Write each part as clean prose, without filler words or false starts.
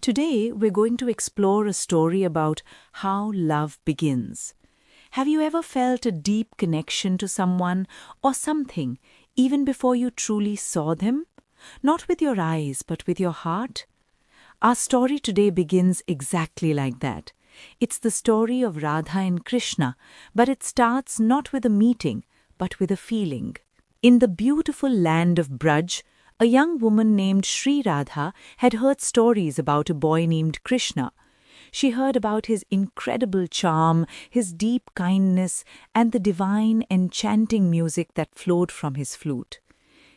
Today, we're going to explore a story about how love begins. Have you ever felt a deep connection to someone or something even before you truly saw them? Not with your eyes, but with your heart? Our story today begins exactly like that. It's the story of Radha and Krishna, but it starts not with a meeting, but with a feeling. In the beautiful land of Braj, a young woman named Sri Radha had heard stories about a boy named Krishna. She heard about his incredible charm, his deep kindness, and the divine, enchanting music that flowed from his flute.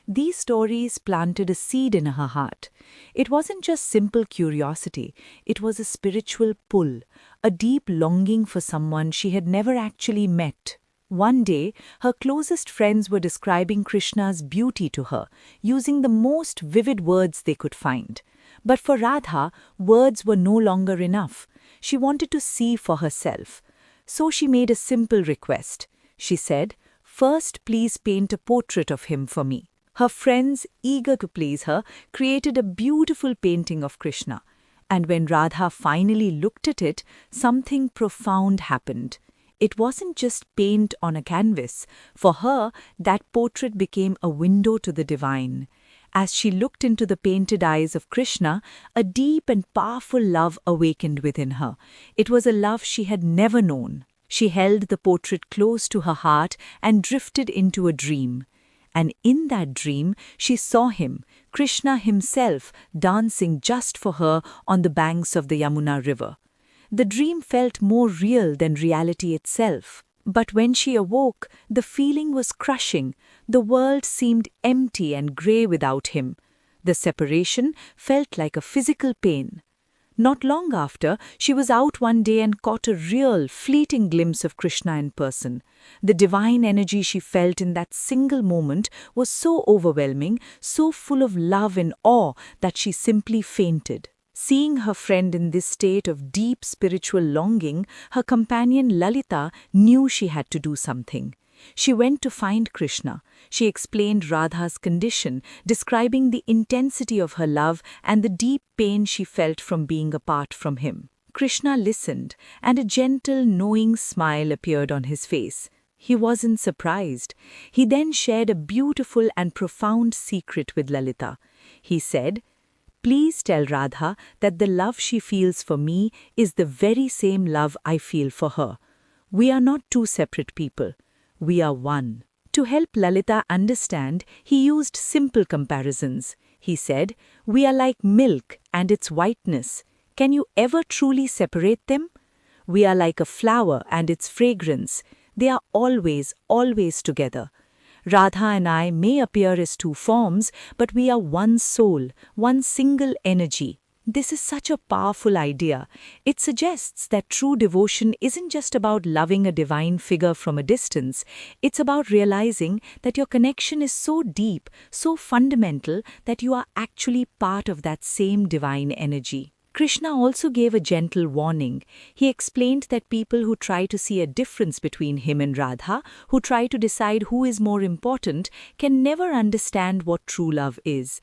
These stories planted a seed in her heart. It wasn't just simple curiosity, it was a spiritual pull, a deep longing for someone she had never actually met. One day, her closest friends were describing Krishna's beauty to her, using the most vivid words they could find. But for Radha, words were no longer enough. She wanted to see for herself. So she made a simple request. She said, "First, please paint a portrait of him for me." Her friends, eager to please her, created a beautiful painting of Krishna. And when Radha finally looked at it, something profound happened. It wasn't just paint on a canvas. For her, that portrait became a window to the divine. As she looked into the painted eyes of Krishna, a deep and powerful love awakened within her. It was a love she had never known. She held the portrait close to her heart and drifted into a dream. And in that dream, she saw him, Krishna himself, dancing just for her on the banks of the Yamuna river. The dream felt more real than reality itself. But when she awoke, the feeling was crushing. The world seemed empty and grey without him. The separation felt like a physical pain. Not long after, she was out one day and caught a real, fleeting glimpse of Krishna in person. The divine energy she felt in that single moment was so overwhelming, so full of love and awe that she simply fainted. Seeing her friend in this state of deep spiritual longing, her companion Lalita knew she had to do something. She went to find Krishna. She explained Radha's condition, describing the intensity of her love and the deep pain she felt from being apart from him. Krishna listened, and a gentle, knowing smile appeared on his face. He wasn't surprised. He then shared a beautiful and profound secret with Lalita. He said, "Please tell Radha that the love she feels for me is the very same love I feel for her. We are not two separate people. We are one." To help Lalita understand, he used simple comparisons. He said, "We are like milk and its whiteness. Can you ever truly separate them? We are like a flower and its fragrance. They are always, always together. Radha and I may appear as two forms, but we are one soul, one single energy." This is such a powerful idea. It suggests that true devotion isn't just about loving a divine figure from a distance. It's about realizing that your connection is so deep, so fundamental, that you are actually part of that same divine energy. Krishna also gave a gentle warning. He explained that people who try to see a difference between him and Radha, who try to decide who is more important, can never understand what true love is.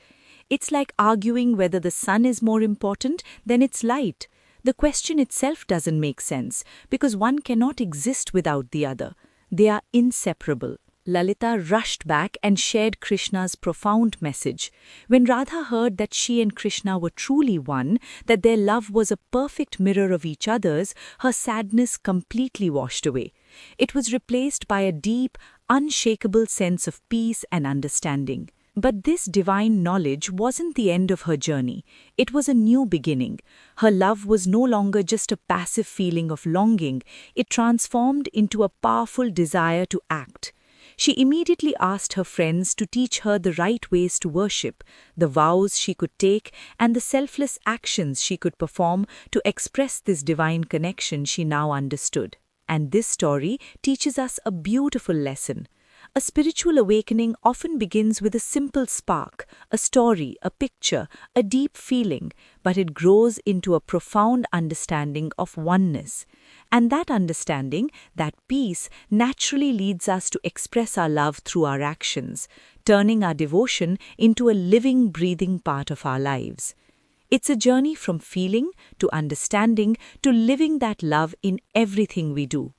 It's like arguing whether the sun is more important than its light. The question itself doesn't make sense, because one cannot exist without the other. They are inseparable. Lalita rushed back and shared Krishna's profound message. When Radha heard that she and Krishna were truly one, that their love was a perfect mirror of each other's, her sadness completely washed away. It was replaced by a deep, unshakable sense of peace and understanding. But this divine knowledge wasn't the end of her journey. It was a new beginning. Her love was no longer just a passive feeling of longing. It transformed into a powerful desire to act. She immediately asked her friends to teach her the right ways to worship, the vows she could take, and the selfless actions she could perform to express this divine connection she now understood. And this story teaches us a beautiful lesson. A spiritual awakening often begins with a simple spark, a story, a picture, a deep feeling, but it grows into a profound understanding of oneness. And that understanding, that peace, naturally leads us to express our love through our actions, turning our devotion into a living, breathing part of our lives. It's a journey from feeling to understanding to living that love in everything we do.